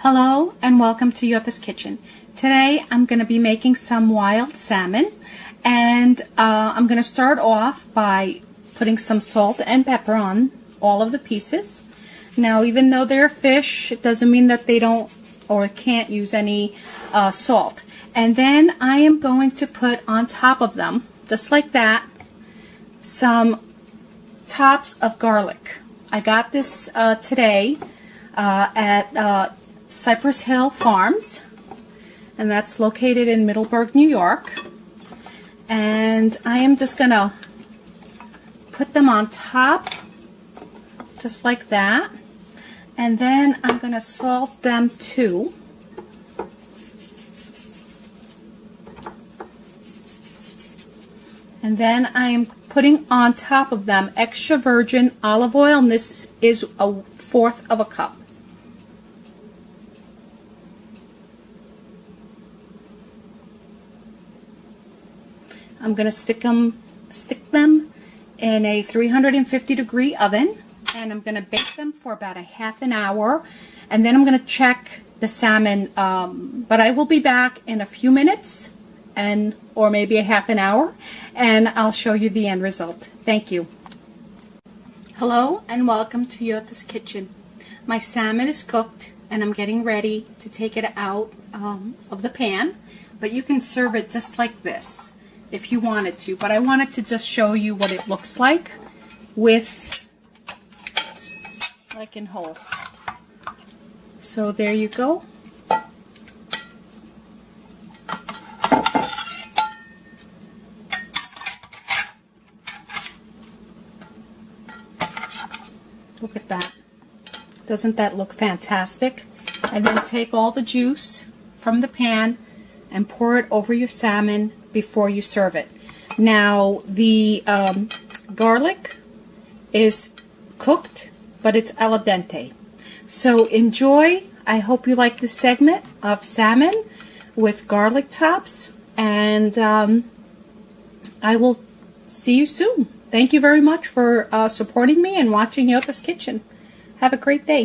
Hello and welcome to Yota's Kitchen. Today I'm going to be making some wild salmon, and I'm going to start off by putting some salt and pepper on all of the pieces. Now, even though they're fish, it doesn't mean that they don't or can't use any salt. And then I am going to put on top of them, just like that, some tops of garlic. I got this today at Cypress Hill Farms, and that's located in Middleburg, New York. And I am just gonna put them on top just like that, and then I'm gonna salt them too. And then I am putting on top of them extra virgin olive oil, and this is 1/4 of a cup. I'm going to stick them in a 350-degree oven, and I'm going to bake them for about a half an hour, and then I'm going to check the salmon, but I will be back in a few minutes or maybe a half an hour, and I'll show you the end result. Thank you. Hello and welcome to Yota's Kitchen. My salmon is cooked and I'm getting ready to take it out of the pan, but you can serve it just like this if you wanted to, but I wanted to just show you what it looks like in whole. So there you go. Look at that. Doesn't that look fantastic? And then take all the juice from the pan and pour it over your salmon before you serve it. Now, the garlic is cooked, but it's al dente. So enjoy. I hope you like this segment of salmon with garlic tops, and I will see you soon. Thank you very much for supporting me and watching Yota's Kitchen. Have a great day.